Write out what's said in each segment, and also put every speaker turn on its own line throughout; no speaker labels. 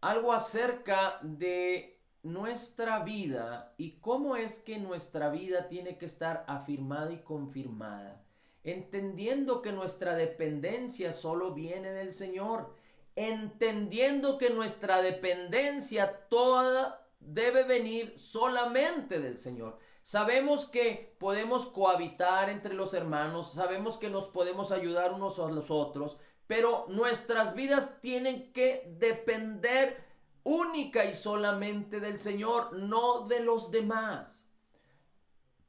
algo acerca de nuestra vida y cómo es que nuestra vida tiene que estar afirmada y confirmada, entendiendo que nuestra dependencia solo viene del Señor, entendiendo que nuestra dependencia toda debe venir solamente del Señor. Sabemos que podemos cohabitar entre los hermanos, sabemos que nos podemos ayudar unos a los otros, pero nuestras vidas tienen que depender única y solamente del Señor, no de los demás.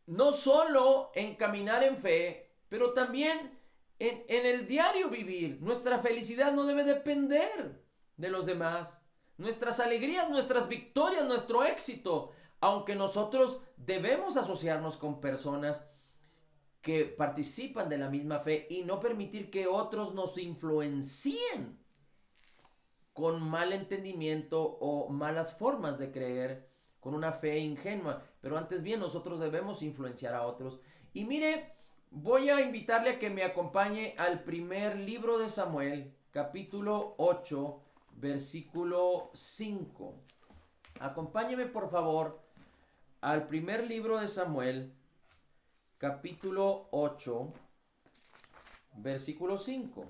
No solo en caminar en fe, pero también en el diario vivir. Nuestra felicidad no debe depender de los demás. Nuestras alegrías, nuestras victorias, nuestro éxito, aunque nosotros debemos asociarnos con personas que participan de la misma fe y no permitir que otros nos influencien con mal entendimiento o malas formas de creer, con una fe ingenua. Pero antes bien, nosotros debemos influenciar a otros. Y mire, voy a invitarle a que me acompañe al primer libro de Samuel, capítulo 8, versículo 5. Acompáñeme por favor al primer libro de Samuel, capítulo 8, versículo 5.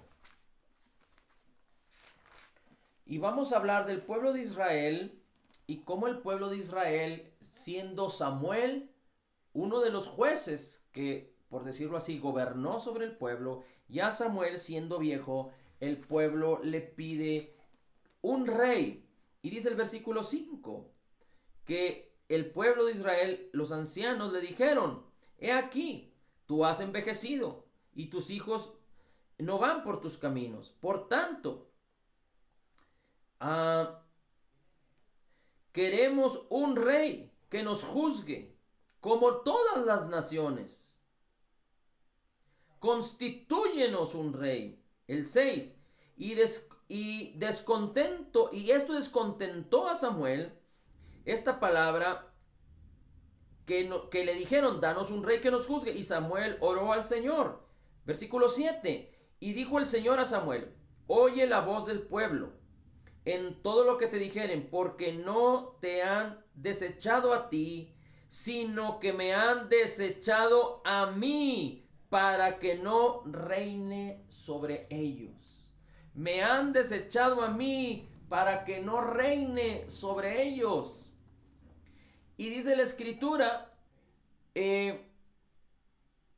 Y vamos a hablar del pueblo de Israel y cómo el pueblo de Israel, siendo Samuel uno de los jueces que, por decirlo así, gobernó sobre el pueblo, ya Samuel siendo viejo, el pueblo le pide un rey. Y dice el versículo 5 que el pueblo de Israel, los ancianos le dijeron: he aquí, tú has envejecido y tus hijos no van por tus caminos. Por tanto, Ah, queremos un rey que nos juzgue como todas las naciones. Constitúyenos un rey. El 6. Y descontento, y esto descontentó a Samuel, esta palabra que le dijeron: danos un rey que nos juzgue. Y Samuel oró al Señor. Versículo 7. Y dijo el Señor a Samuel: oye la voz del pueblo en todo lo que te dijeren, porque no te han desechado a ti, sino que me han desechado a mí, para que no reine sobre ellos. Me han desechado a mí, para que no reine sobre ellos. Y dice la escritura, el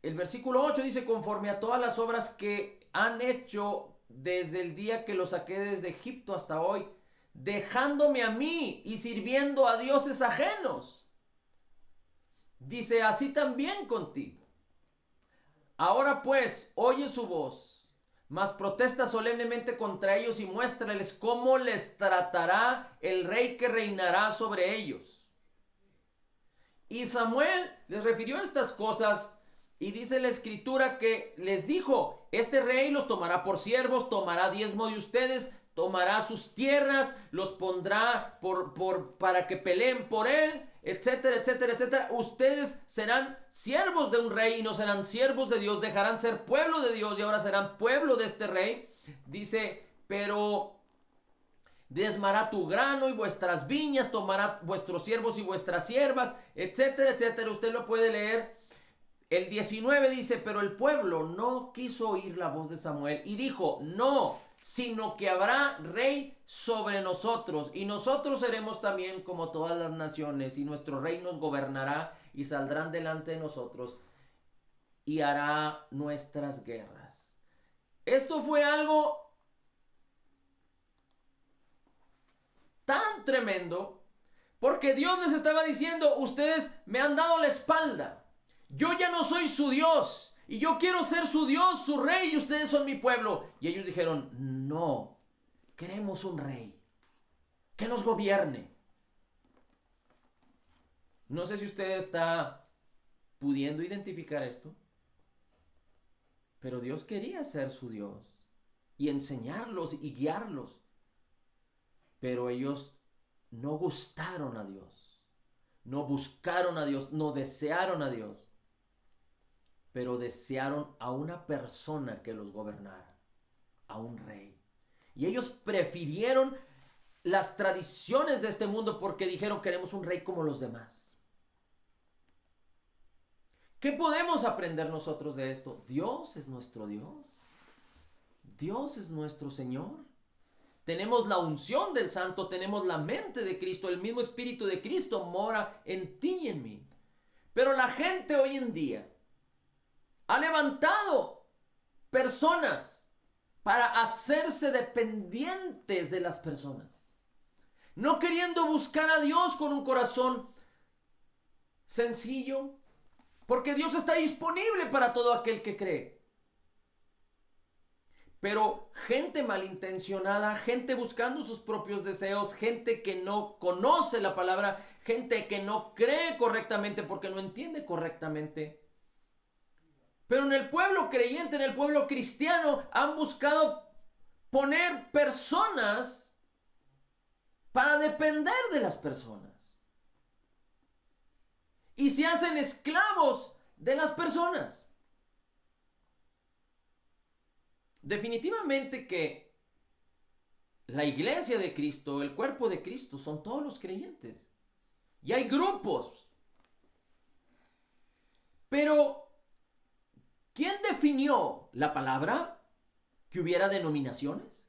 versículo 8 dice: conforme a todas las obras que han hecho desde el día que los saqué desde Egipto hasta hoy, dejándome a mí y sirviendo a dioses ajenos. Dice: así también contigo. Ahora pues, oye su voz, mas protesta solemnemente contra ellos y muéstrales cómo les tratará el rey que reinará sobre ellos. Y Samuel les refirió estas cosas. Y dice la escritura que les dijo: este rey los tomará por siervos, tomará diezmo de ustedes, tomará sus tierras, los pondrá para que peleen por él, etcétera, etcétera, etcétera. Ustedes serán siervos de un rey y no serán siervos de Dios, dejarán ser pueblo de Dios y ahora serán pueblo de este rey. Dice: pero desmará tu grano y vuestras viñas, tomará vuestros siervos y vuestras siervas, etcétera, etcétera. Usted lo puede leer. El 19 dice: pero el pueblo no quiso oír la voz de Samuel y dijo: no, sino que habrá rey sobre nosotros, y nosotros seremos también como todas las naciones, y nuestro rey nos gobernará, y saldrán delante de nosotros, y hará nuestras guerras. Esto fue algo tan tremendo, porque Dios les estaba diciendo: ustedes me han dado la espalda. Yo ya no soy su Dios. Y yo quiero ser su Dios, su rey, y ustedes son mi pueblo. Y ellos dijeron: no, queremos un rey que nos gobierne. No sé si usted está pudiendo identificar esto, pero Dios quería ser su Dios y enseñarlos y guiarlos. Pero ellos no gustaron a Dios, no buscaron a Dios, no desearon a Dios, pero desearon a una persona que los gobernara, a un rey. Y ellos prefirieron las tradiciones de este mundo porque dijeron queremos un rey como los demás. ¿Qué podemos aprender nosotros de esto? Dios es nuestro Dios. Dios es nuestro Señor. Tenemos la unción del Santo, tenemos la mente de Cristo, el mismo Espíritu de Cristo mora en ti y en mí. Pero la gente hoy en día ha levantado personas para hacerse dependientes de las personas, no queriendo buscar a Dios con un corazón sencillo, porque Dios está disponible para todo aquel que cree. Pero gente malintencionada, gente buscando sus propios deseos, gente que no conoce la palabra, gente que no cree correctamente porque no entiende correctamente. Pero en el pueblo creyente, en el pueblo cristiano, han buscado poner personas para depender de las personas. Y se hacen esclavos de las personas. Definitivamente que la iglesia de Cristo, el cuerpo de Cristo, son todos los creyentes. Y hay grupos. Pero, ¿quién definió la palabra? ¿Que hubiera denominaciones?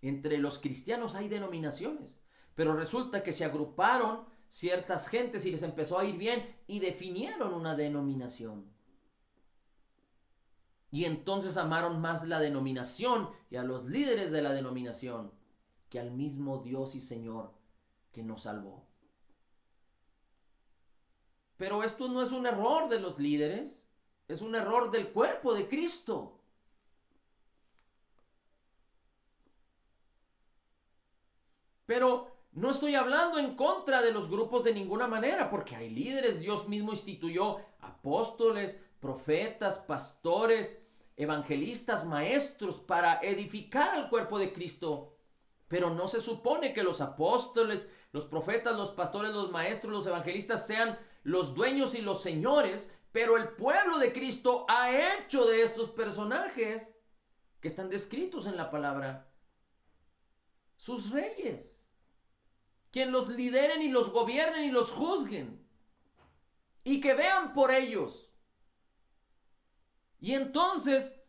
Entre los cristianos hay denominaciones. Pero resulta que se agruparon ciertas gentes y les empezó a ir bien y definieron una denominación. Y entonces amaron más la denominación y a los líderes de la denominación que al mismo Dios y Señor que nos salvó. Pero esto no es un error de los líderes, es un error del cuerpo de Cristo. Pero no estoy hablando en contra de los grupos de ninguna manera, porque hay líderes. Dios mismo instituyó apóstoles, profetas, pastores, evangelistas, maestros para edificar al cuerpo de Cristo. Pero no se supone que los apóstoles, los profetas, los pastores, los maestros, los evangelistas sean los dueños y los señores. Pero el pueblo de Cristo ha hecho de estos personajes que están descritos en la palabra sus reyes, quien los lideren y los gobiernen y los juzguen y que vean por ellos. Y entonces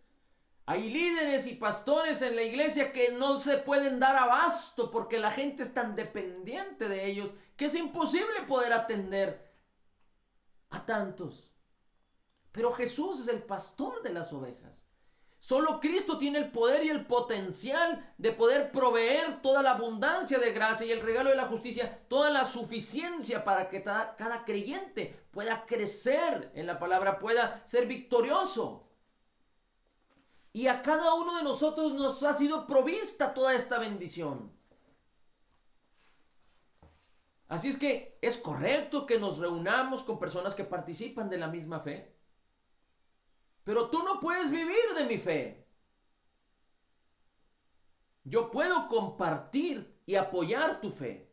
hay líderes y pastores en la iglesia que no se pueden dar abasto porque la gente es tan dependiente de ellos que es imposible poder atender a tantos. Pero Jesús es el pastor de las ovejas. Solo Cristo tiene el poder y el potencial de poder proveer toda la abundancia de gracia y el regalo de la justicia, toda la suficiencia para que cada creyente pueda crecer en la palabra, pueda ser victorioso. Y a cada uno de nosotros nos ha sido provista toda esta bendición. Así es que es correcto que nos reunamos con personas que participan de la misma fe. Pero tú no puedes vivir de mi fe. Yo puedo compartir y apoyar tu fe.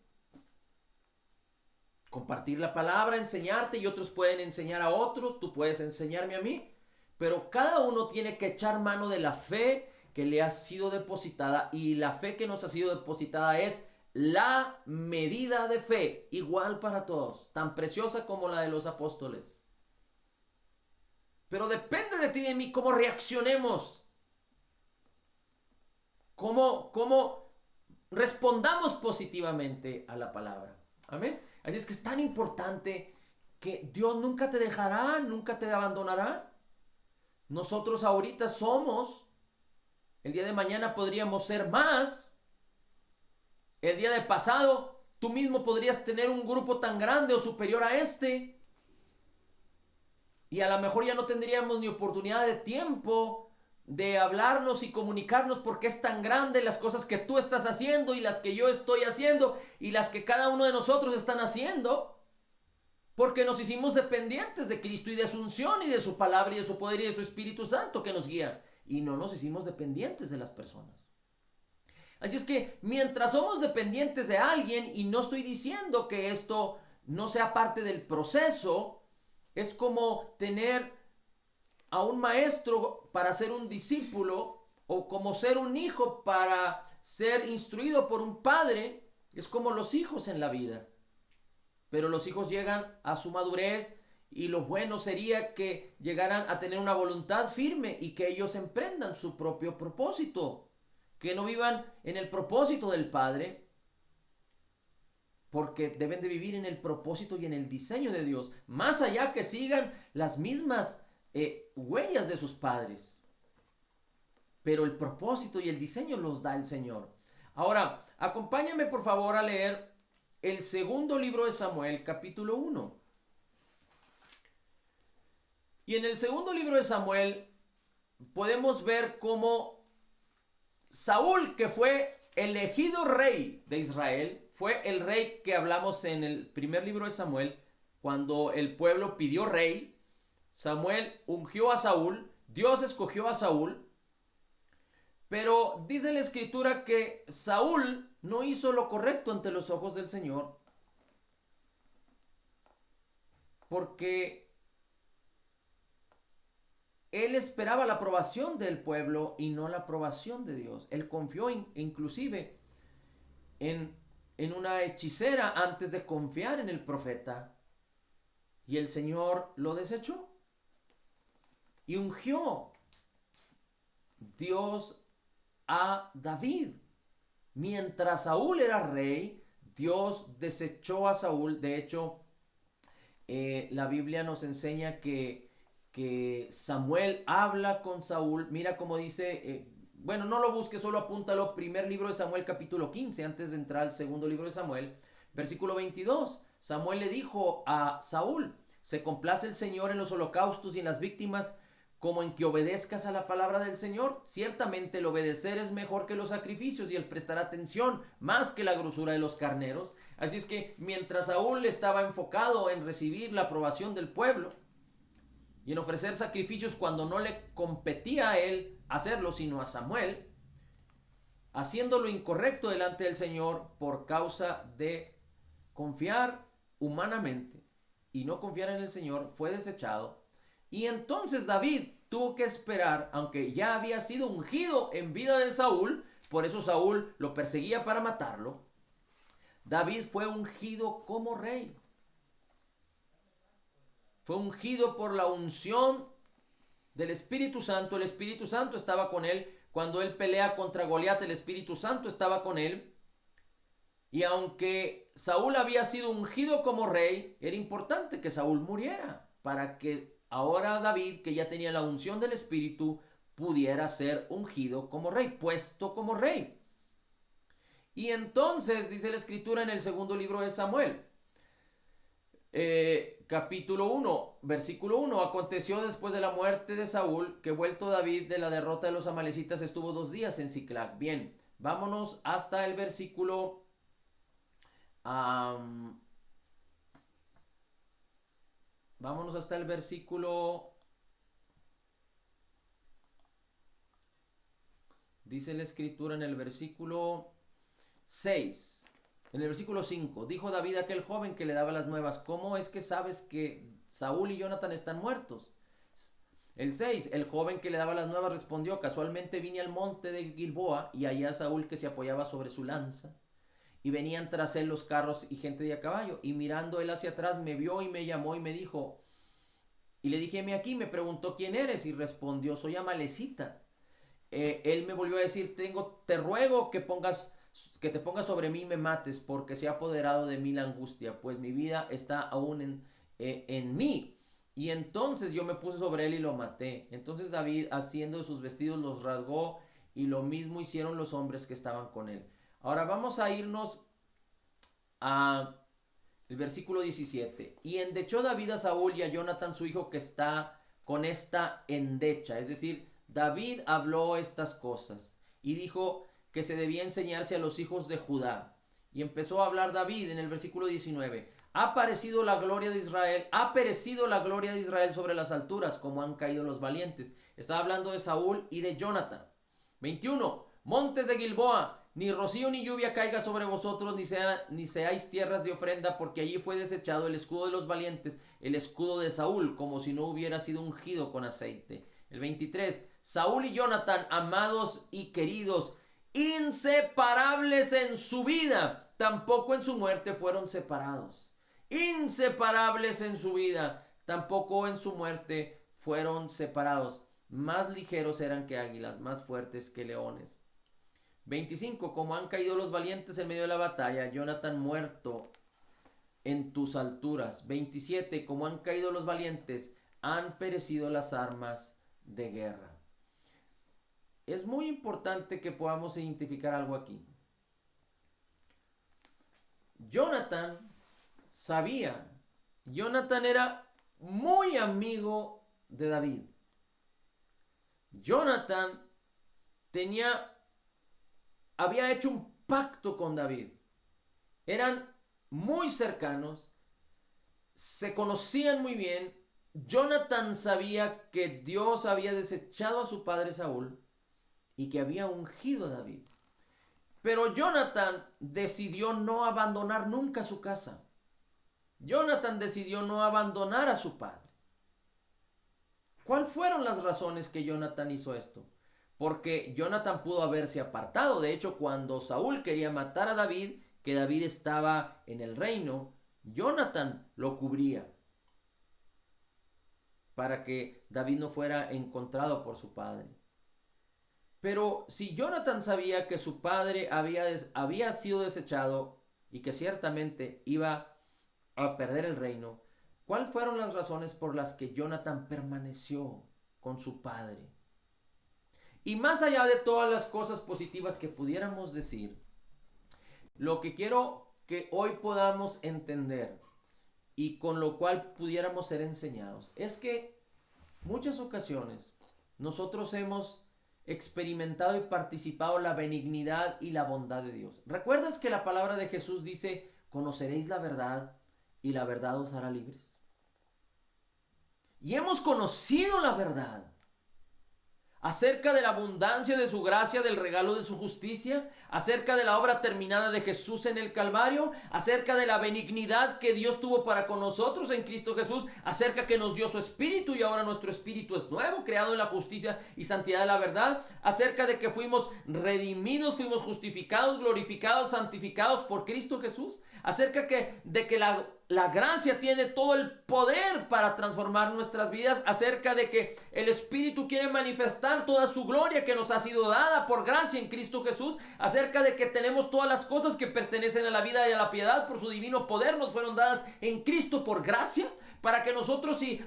Compartir la palabra, enseñarte, y otros pueden enseñar a otros, tú puedes enseñarme a mí. Pero cada uno tiene que echar mano de la fe que le ha sido depositada, y la fe que nos ha sido depositada es la medida de fe, igual para todos, tan preciosa como la de los apóstoles. Pero depende de ti y de mí cómo reaccionemos. Cómo respondamos positivamente a la palabra. Amén. Así es que es tan importante que Dios nunca te dejará, nunca te abandonará. Nosotros ahorita somos, el día de mañana podríamos ser más. El día de pasado, tú mismo podrías tener un grupo tan grande o superior a este. Y a lo mejor ya no tendríamos ni oportunidad de tiempo de hablarnos y comunicarnos porque es tan grande las cosas que tú estás haciendo y las que yo estoy haciendo y las que cada uno de nosotros están haciendo. Porque nos hicimos dependientes de Cristo y de su unción y de su palabra y de su poder y de su Espíritu Santo que nos guía. Y no nos hicimos dependientes de las personas. Así es que mientras somos dependientes de alguien, y no estoy diciendo que esto no sea parte del proceso, es como tener a un maestro para ser un discípulo, o como ser un hijo para ser instruido por un padre. Es como los hijos en la vida. Pero los hijos llegan a su madurez y lo bueno sería que llegaran a tener una voluntad firme y que ellos emprendan su propio propósito. Que no vivan en el propósito del padre, porque deben de vivir en el propósito y en el diseño de Dios, más allá que sigan las mismas huellas de sus padres. Pero el propósito y el diseño los da el Señor. Ahora, acompáñame por favor a leer el segundo libro de Samuel, capítulo 1. Y en el segundo libro de Samuel podemos ver cómo Saúl, que fue elegido rey de Israel, fue el rey que hablamos en el primer libro de Samuel, cuando el pueblo pidió rey. Samuel ungió a Saúl, Dios escogió a Saúl, pero dice la escritura que Saúl no hizo lo correcto ante los ojos del Señor, porque él esperaba la aprobación del pueblo y no la aprobación de Dios. Él confió inclusive en una hechicera antes de confiar en el profeta, y el Señor lo desechó y ungió Dios a David. Mientras Saúl era rey, Dios desechó a Saúl. De hecho, la Biblia nos enseña que Samuel habla con Saúl. Mira cómo dice, bueno, no lo busques, solo apúntalo. Primer libro de Samuel, capítulo 15, antes de entrar al segundo libro de Samuel, versículo 22. Samuel le dijo a Saúl: ¿se complace el Señor en los holocaustos y en las víctimas, como en que obedezcas a la palabra del Señor? Ciertamente el obedecer es mejor que los sacrificios, y el prestar atención más que la grosura de los carneros. Así es que mientras Saúl estaba enfocado en recibir la aprobación del pueblo y en ofrecer sacrificios cuando no le competía a él hacerlo, sino a Samuel, haciendo lo incorrecto delante del Señor por causa de confiar humanamente y no confiar en el Señor, fue desechado. Y entonces David tuvo que esperar, aunque ya había sido ungido en vida de Saúl, por eso Saúl lo perseguía para matarlo. David fue ungido como rey. Fue ungido por la unción del Espíritu Santo. El Espíritu Santo estaba con él. Cuando él pelea contra Goliat, el Espíritu Santo estaba con él. Y aunque Saúl había sido ungido como rey, era importante que Saúl muriera para que ahora David, que ya tenía la unción del Espíritu, pudiera ser ungido como rey, puesto como rey. Y entonces dice la escritura en el segundo libro de Samuel, capítulo 1, versículo 1: aconteció después de la muerte de Saúl que, vuelto David de la derrota de los amalecitas, estuvo 2 días en Siclag. Bien, vámonos hasta el versículo vámonos hasta el versículo, dice la escritura en el versículo 6. En el versículo 5, dijo David a aquel joven que le daba las nuevas: ¿cómo es que sabes que Saúl y Jonathan están muertos? El 6, el joven que le daba las nuevas respondió: casualmente vine al monte de Gilboa y hallé a Saúl que se apoyaba sobre su lanza, y venían tras él los carros y gente de a caballo, y mirando él hacia atrás me vio y me llamó y me dijo, y le dije: heme aquí. Me preguntó: ¿quién eres? Y respondió: soy amalecita. Él me volvió a decir: te ruego que te pongas sobre mí y me mates, porque se ha apoderado de mí la angustia, pues mi vida está aún en mí. Y entonces yo me puse sobre él y lo maté. Entonces David, haciendo de sus vestidos, los rasgó, y lo mismo hicieron los hombres que estaban con él. Ahora vamos a irnos a el versículo 17. Y endechó David a Saúl y a Jonathan su hijo, que está con esta endecha. Es decir, David habló estas cosas y dijo que se debía enseñarse a los hijos de Judá. Y empezó a hablar David en el versículo 19: ha perecido la gloria de Israel sobre las alturas, como han caído los valientes. Estaba hablando de Saúl y de Jonathan. 21. Montes de Gilboa, ni rocío ni lluvia caiga sobre vosotros, ni seáis tierras de ofrenda, porque allí fue desechado el escudo de los valientes, el escudo de Saúl, como si no hubiera sido ungido con aceite. El 23. Saúl y Jonathan, amados y queridos, inseparables en su vida, tampoco en su muerte fueron separados. Inseparables en su vida, tampoco en su muerte fueron separados. Más ligeros eran que águilas, más fuertes que leones. 25. Como han caído los valientes en medio de la batalla, Jonathan muerto en tus alturas. 27. Como han caído los valientes, han perecido las armas de guerra. Es muy importante que podamos identificar algo aquí. Jonathan era muy amigo de David. Jonathan había hecho un pacto con David. Eran muy cercanos, se conocían muy bien. Jonathan sabía que Dios había desechado a su padre Saúl y que había ungido a David. Pero Jonathan decidió no abandonar nunca su casa. Jonathan decidió no abandonar a su padre. ¿Cuáles fueron las razones que Jonathan hizo esto? Porque Jonathan pudo haberse apartado. De hecho, cuando Saúl quería matar a David, que David estaba en el reino, Jonathan lo cubría para que David no fuera encontrado por su padre. Pero si Jonathan sabía que su padre había sido desechado y que ciertamente iba a perder el reino, ¿cuáles fueron las razones por las que Jonathan permaneció con su padre? Y más allá de todas las cosas positivas que pudiéramos decir, lo que quiero que hoy podamos entender y con lo cual pudiéramos ser enseñados es que muchas ocasiones nosotros hemos experimentado y participado la benignidad y la bondad de Dios. ¿Recuerdas que la palabra de Jesús dice, conoceréis la verdad y la verdad os hará libres? Y hemos conocido la verdad acerca de la abundancia de su gracia, del regalo de su justicia, acerca de la obra terminada de Jesús en el Calvario, acerca de la benignidad que Dios tuvo para con nosotros en Cristo Jesús, acerca que nos dio su espíritu y ahora nuestro espíritu es nuevo, creado en la justicia y santidad de la verdad, acerca de que fuimos redimidos, fuimos justificados, glorificados, santificados por Cristo Jesús, acerca de que la gracia tiene todo el poder para transformar nuestras vidas, acerca de que el Espíritu quiere manifestar toda su gloria que nos ha sido dada por gracia en Cristo Jesús, acerca de que tenemos todas las cosas que pertenecen a la vida y a la piedad por su divino poder, nos fueron dadas en Cristo por gracia, para que nosotros, si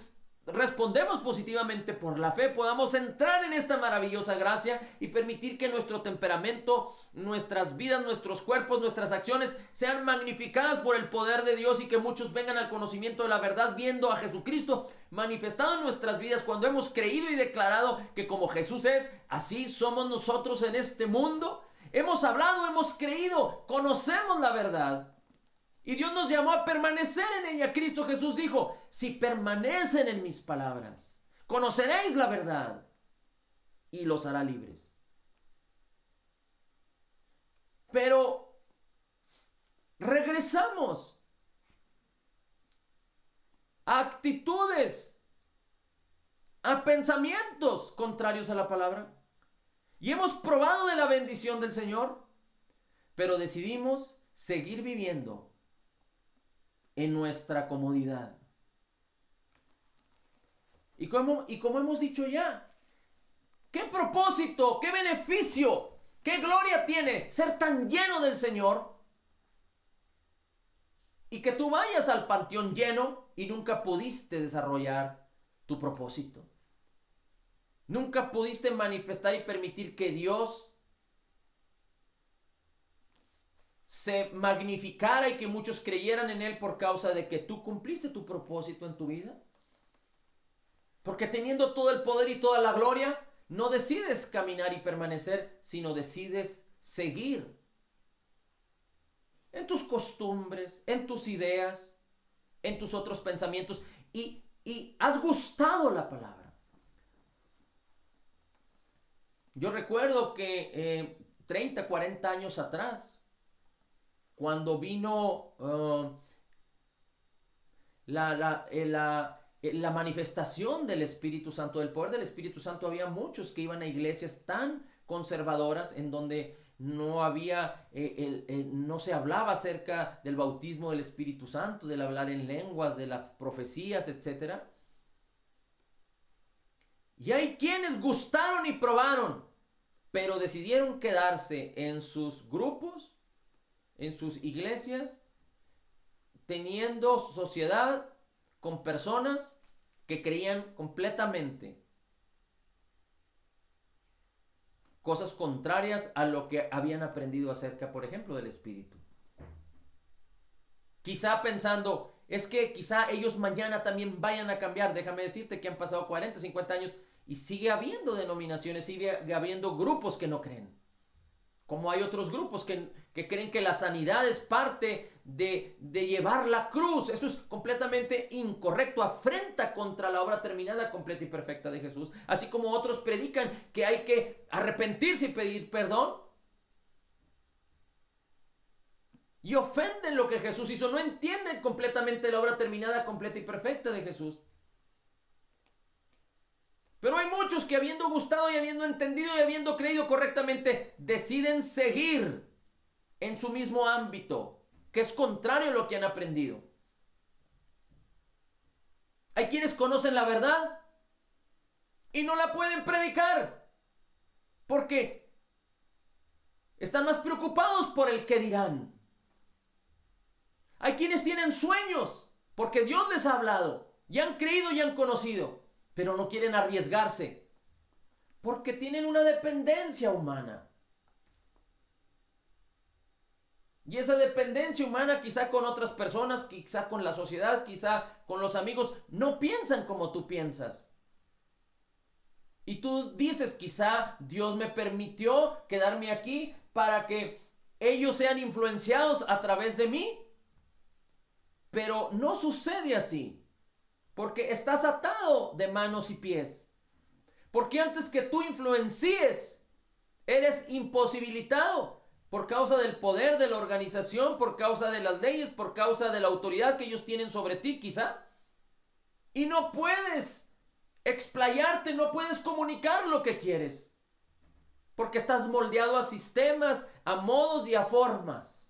respondemos positivamente por la fe, podamos entrar en esta maravillosa gracia y permitir que nuestro temperamento, nuestras vidas, nuestros cuerpos, nuestras acciones sean magnificadas por el poder de Dios y que muchos vengan al conocimiento de la verdad viendo a Jesucristo manifestado en nuestras vidas cuando hemos creído y declarado que como Jesús es, así somos nosotros en este mundo. Hemos hablado, hemos creído, conocemos la verdad. Y Dios nos llamó a permanecer en ella. Cristo Jesús dijo, si permanecen en mis palabras, conoceréis la verdad y los hará libres. Pero regresamos a actitudes, a pensamientos contrarios a la palabra. Y hemos probado de la bendición del Señor, pero decidimos seguir viviendo en nuestra comodidad. Y como hemos dicho ya, ¿qué propósito, qué beneficio, qué gloria tiene ser tan lleno del Señor y que tú vayas al panteón lleno y nunca pudiste desarrollar tu propósito? Nunca pudiste manifestar y permitir que Dios se magnificara y que muchos creyeran en Él por causa de que tú cumpliste tu propósito en tu vida. Porque teniendo todo el poder y toda la gloria, no decides caminar y permanecer, sino decides seguir en tus costumbres, en tus ideas, en tus otros pensamientos y has gustado la palabra. Yo recuerdo que 30, 40 años atrás, cuando vino la manifestación del Espíritu Santo, del poder del Espíritu Santo, había muchos que iban a iglesias tan conservadoras en donde no había, no se hablaba acerca del bautismo del Espíritu Santo, del hablar en lenguas, de las profecías, etc. Y hay quienes gustaron y probaron, pero decidieron quedarse en sus grupos, en sus iglesias, teniendo sociedad con personas que creían completamente cosas contrarias a lo que habían aprendido acerca, por ejemplo, del Espíritu. Quizá pensando, es que quizá ellos mañana también vayan a cambiar. Déjame decirte que han pasado 40, 50 años y sigue habiendo denominaciones, sigue habiendo grupos que no creen. Como hay otros grupos que creen que la sanidad es parte de llevar la cruz. Eso es completamente incorrecto. Afrenta contra la obra terminada, completa y perfecta de Jesús. Así como otros predican que hay que arrepentirse y pedir perdón. Y ofenden lo que Jesús hizo. No entienden completamente la obra terminada, completa y perfecta de Jesús. Pero hay muchos que habiendo gustado y habiendo entendido y habiendo creído correctamente, deciden seguir en su mismo ámbito, que es contrario a lo que han aprendido. Hay quienes conocen la verdad y no la pueden predicar porque están más preocupados por el que dirán. Hay quienes tienen sueños porque Dios les ha hablado y han creído y han conocido, pero no quieren arriesgarse porque tienen una dependencia humana. Y esa dependencia humana, quizá con otras personas, quizá con la sociedad, quizá con los amigos, no piensan como tú piensas. Y tú dices, quizá Dios me permitió quedarme aquí para que ellos sean influenciados a través de mí. Pero no sucede así, porque estás atado de manos y pies. Porque antes que tú influencies, eres imposibilitado por causa del poder de la organización, por causa de las leyes, por causa de la autoridad que ellos tienen sobre ti, quizá. Y no puedes explayarte, no puedes comunicar lo que quieres, porque estás moldeado a sistemas, a modos y a formas.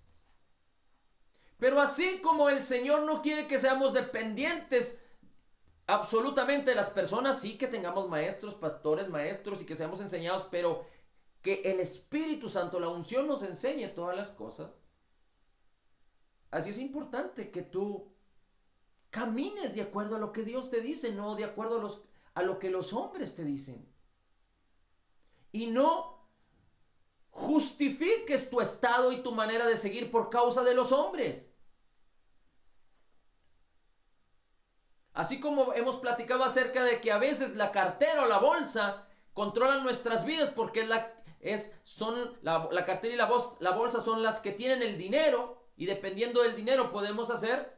Pero así como el Señor no quiere que seamos dependientes absolutamente de las personas, sí que tengamos maestros, pastores, maestros y que seamos enseñados, pero que el Espíritu Santo, la unción, nos enseñe todas las cosas. Así es importante que tú camines de acuerdo a lo que Dios te dice, no de acuerdo a lo que los hombres te dicen. Y no justifiques tu estado y tu manera de seguir por causa de los hombres. Así como hemos platicado acerca de que a veces la cartera o la bolsa controlan nuestras vidas porque la cartera y la bolsa son las que tienen el dinero y dependiendo del dinero podemos hacer,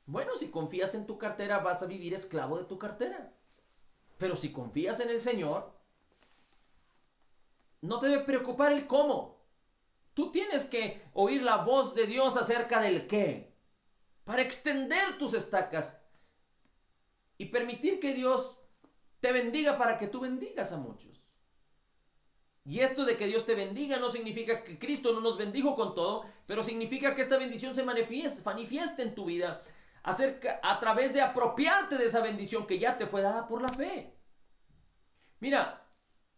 bueno, si confías en tu cartera vas a vivir esclavo de tu cartera. Pero si confías en el Señor, no te debe preocupar el cómo. Tú tienes que oír la voz de Dios acerca del qué, para extender tus estacas y permitir que Dios te bendiga para que tú bendigas a muchos. Y esto de que Dios te bendiga no significa que Cristo no nos bendijo con todo, pero significa que esta bendición se manifieste en tu vida a través de apropiarte de esa bendición que ya te fue dada por la fe. Mira,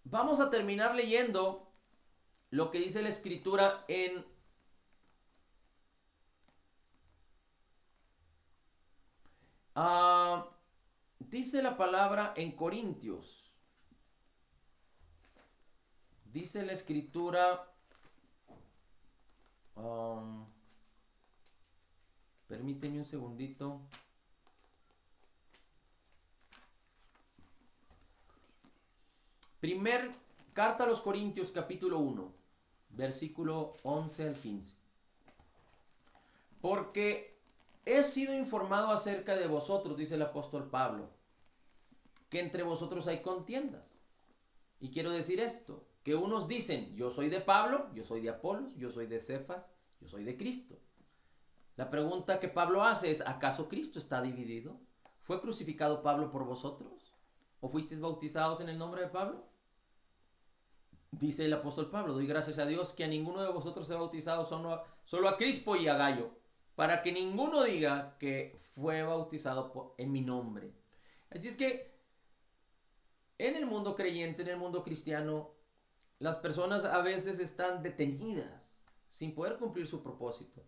vamos a terminar leyendo lo que dice la Escritura en dice la palabra en Corintios. Dice la Escritura. Permíteme un segundito. Primer carta a los Corintios, capítulo 1, versículo 11 al 15. Porque he sido informado acerca de vosotros, dice el apóstol Pablo, que entre vosotros hay contiendas. Y quiero decir esto, que unos dicen, yo soy de Pablo, yo soy de Apolos, yo soy de Cefas, yo soy de Cristo. La pregunta que Pablo hace es, ¿acaso Cristo está dividido? ¿Fue crucificado Pablo por vosotros? ¿O fuisteis bautizados en el nombre de Pablo? Dice el apóstol Pablo, doy gracias a Dios que a ninguno de vosotros he bautizado, solo a Crispo y a Gallo, para que ninguno diga que fue bautizado en mi nombre. Así es que en el mundo creyente, en el mundo cristiano, las personas a veces están detenidas sin poder cumplir su propósito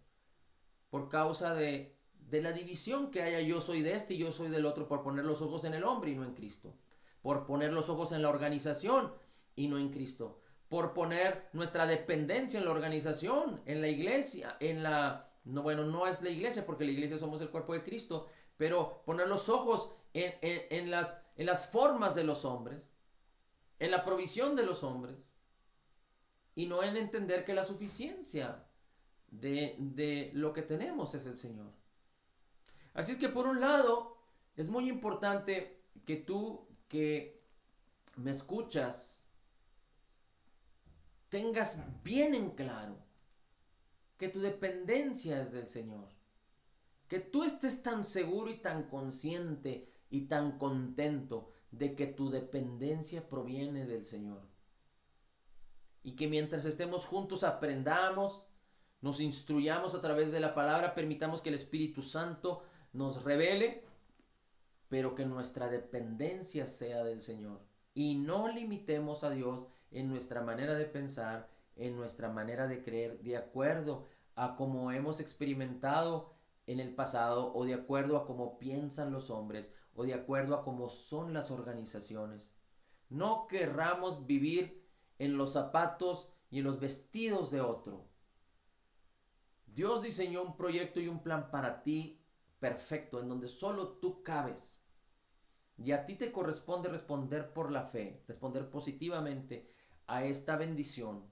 por causa de la división que haya, yo soy de este y yo soy del otro, por poner los ojos en el hombre y no en Cristo, por poner los ojos en la organización y no en Cristo, por poner nuestra dependencia en la organización, en la iglesia, no, bueno, no es la iglesia porque la iglesia somos el cuerpo de Cristo, pero poner los ojos en las formas de los hombres, en la provisión de los hombres, y no en entender que la suficiencia de lo que tenemos es el Señor. Así es que por un lado, es muy importante que tú que me escuchas tengas bien en claro que tu dependencia es del Señor. Que tú estés tan seguro y tan consciente y tan contento de que tu dependencia proviene del Señor. Y que mientras estemos juntos aprendamos, nos instruyamos a través de la palabra, permitamos que el Espíritu Santo nos revele, pero que nuestra dependencia sea del Señor. Y no limitemos a Dios en nuestra manera de pensar, en nuestra manera de creer, de acuerdo a cómo hemos experimentado en el pasado, o de acuerdo a cómo piensan los hombres, o de acuerdo a cómo son las organizaciones. No querramos vivir en los zapatos y en los vestidos de otro. Dios diseñó un proyecto y un plan para ti perfecto, en donde solo tú cabes. Y a ti te corresponde responder por la fe, responder positivamente a esta bendición,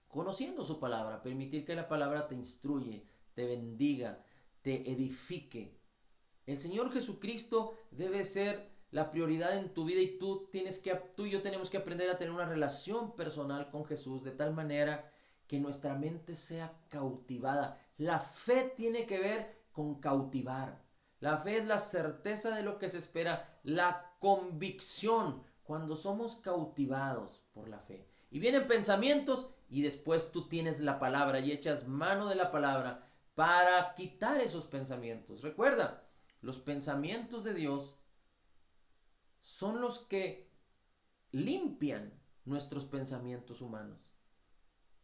conociendo su palabra, permitir que la palabra te instruye, te bendiga, te edifique. El Señor Jesucristo debe ser la prioridad en tu vida, y tú y yo tenemos que aprender a tener una relación personal con Jesús de tal manera que nuestra mente sea cautivada. La fe tiene que ver con cautivar. La fe es la certeza de lo que se espera, la convicción cuando somos cautivados por la fe. Y vienen pensamientos y después tú tienes la palabra y echas mano de la palabra para quitar esos pensamientos. Recuerda, los pensamientos de Dios son los que limpian nuestros pensamientos humanos.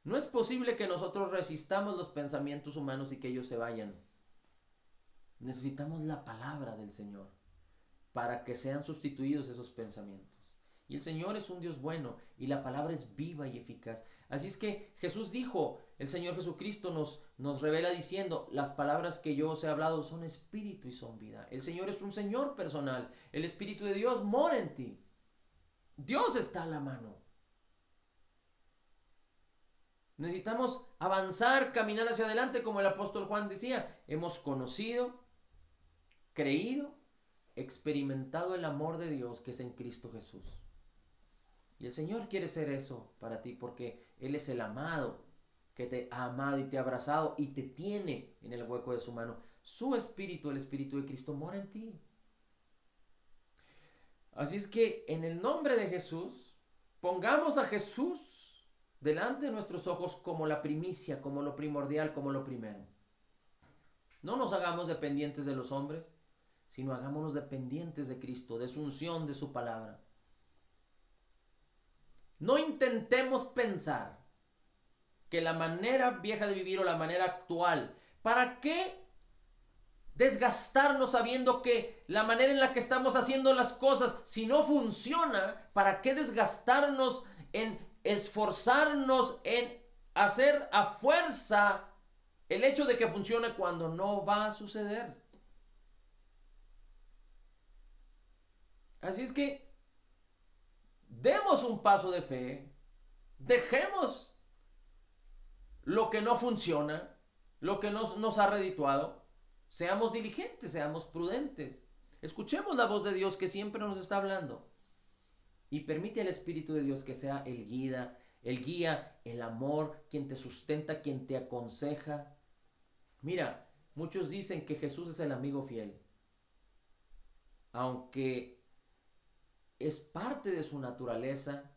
No es posible que nosotros resistamos los pensamientos humanos y que ellos se vayan. Necesitamos la palabra del Señor para que sean sustituidos esos pensamientos. Y el Señor es un Dios bueno y la palabra es viva y eficaz. Así es que Jesús dijo, el Señor Jesucristo nos revela diciendo, las palabras que yo os he hablado son espíritu y son vida. El Señor es un Señor personal. El Espíritu de Dios mora en ti. Dios está a la mano. Necesitamos avanzar, caminar hacia adelante, como el apóstol Juan decía. Hemos conocido, creído, experimentado el amor de Dios que es en Cristo Jesús. Y el Señor quiere ser eso para ti, porque Él es el amado que te ha amado y te ha abrazado y te tiene en el hueco de su mano. Su espíritu, el espíritu de Cristo, mora en ti. Así es que en el nombre de Jesús, pongamos a Jesús delante de nuestros ojos como la primicia, como lo primordial, como lo primero. No nos hagamos dependientes de los hombres, sino hagámonos dependientes de Cristo, de su unción, de su palabra. No intentemos pensar que la manera vieja de vivir o la manera actual, ¿para qué desgastarnos sabiendo que la manera en la que estamos haciendo las cosas, si no funciona, ¿para qué desgastarnos en esforzarnos en hacer a fuerza el hecho de que funcione cuando no va a suceder? Así es que demos un paso de fe, dejemos lo que no funciona, lo que nos ha redituado, seamos diligentes, seamos prudentes, escuchemos la voz de Dios que siempre nos está hablando y permite al Espíritu de Dios que sea el guía, el amor, quien te sustenta, quien te aconseja. Mira, muchos dicen que Jesús es el amigo fiel, aunque es parte de su naturaleza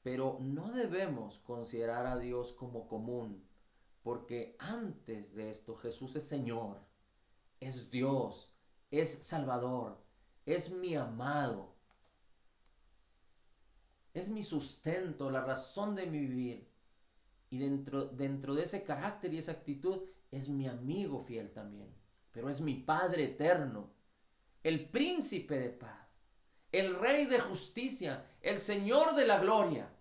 Pero no debemos considerar a Dios como común, porque antes de esto Jesús es Señor, es Dios, es Salvador, es mi amado, es mi sustento, la razón de mi vivir. Y dentro de ese carácter y esa actitud es mi amigo fiel también, pero es mi Padre eterno, el príncipe de paz, el rey de justicia, el Señor de la gloria.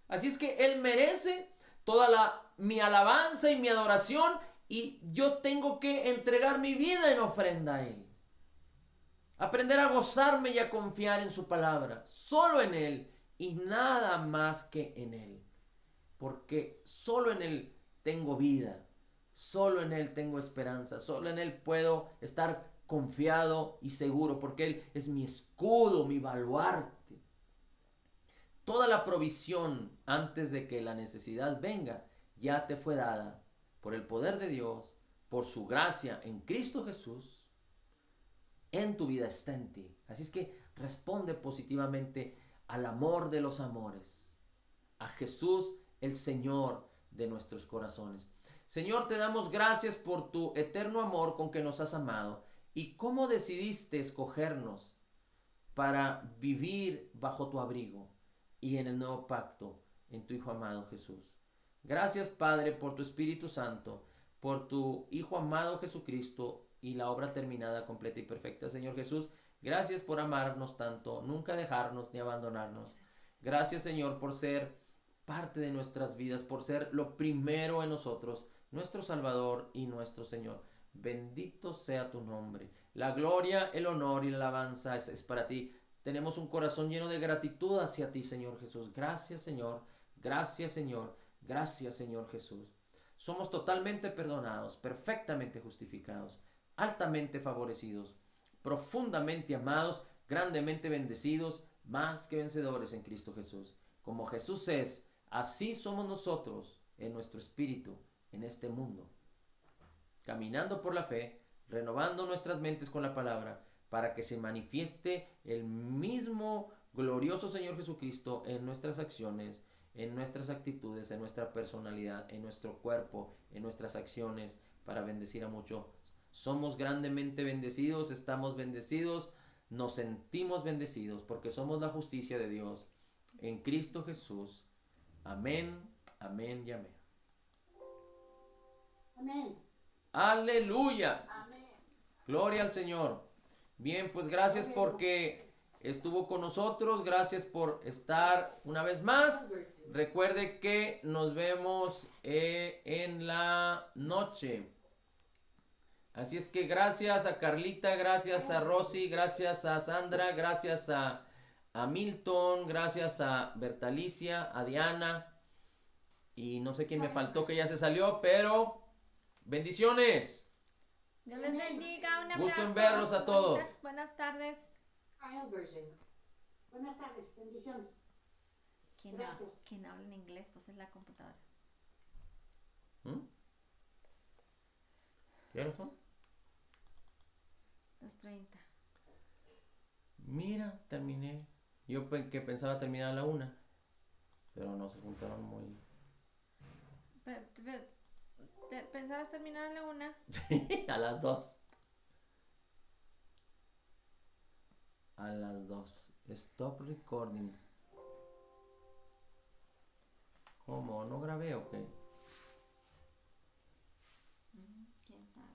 Así es que Él merece toda mi alabanza y mi adoración, y yo tengo que entregar mi vida en ofrenda a Él. Aprender a gozarme y a confiar en su palabra, solo en Él y nada más que en Él. Porque solo en Él tengo vida, solo en Él tengo esperanza, solo en Él puedo estar confiado y seguro, porque Él es mi escudo, mi baluarte. Toda la provisión antes de que la necesidad venga ya te fue dada por el poder de Dios, por su gracia en Cristo Jesús. En tu vida está en ti. Así es que responde positivamente al amor de los amores, a Jesús, el Señor de nuestros corazones. Señor, te damos gracias por tu eterno amor con que nos has amado y cómo decidiste escogernos para vivir bajo tu abrigo y en el nuevo pacto en tu Hijo amado Jesús. Gracias, Padre, por tu Espíritu Santo, por tu Hijo amado Jesucristo y la obra terminada, completa y perfecta. Señor Jesús, gracias por amarnos tanto, nunca dejarnos ni abandonarnos. Gracias, Señor, por ser parte de nuestras vidas, por ser lo primero en nosotros, nuestro Salvador y nuestro Señor. Bendito sea tu nombre. La gloria, el honor y la alabanza es para ti. Tenemos un corazón lleno de gratitud hacia ti, Señor Jesús. Gracias, Señor. Gracias, Señor. Gracias, Señor Jesús. Somos totalmente perdonados, perfectamente justificados, altamente favorecidos, profundamente amados, grandemente bendecidos, más que vencedores en Cristo Jesús. Como Jesús es, así somos nosotros en nuestro espíritu, en este mundo. Caminando por la fe, renovando nuestras mentes con la palabra, para que se manifieste el mismo glorioso Señor Jesucristo en nuestras acciones, en nuestras actitudes, en nuestra personalidad, en nuestro cuerpo, en nuestras acciones, para bendecir a muchos. Somos grandemente bendecidos, estamos bendecidos, nos sentimos bendecidos, porque somos la justicia de Dios en Cristo Jesús. Amén, amén y amén.
Amén.
Aleluya.
Amén.
Gloria al Señor. Bien, pues gracias porque estuvo con nosotros. Gracias por estar una vez más. Recuerde que nos vemos en la noche. Así es que gracias a Carlita, gracias a Rosy, gracias a Sandra, gracias a Milton, gracias a Bertalicia, a Diana. Y no sé quién me faltó que ya se salió, pero bendiciones.
Dios les bendiga, un abrazo.
Gusto en verlos a todos.
Buenas tardes.
Buenas tardes, bendiciones. Gracias.
¿Quién habla en inglés? Pues es la computadora.
¿Qué horas son?
2:30.
Mira, terminé. Yo que pensaba terminar a la 1, pero no, se juntaron muy...
¿Pensabas terminar a la 1?
A las 2. A las 2. Stop recording. ¿Cómo? ¿No grabé o qué?
¿Quién sabe?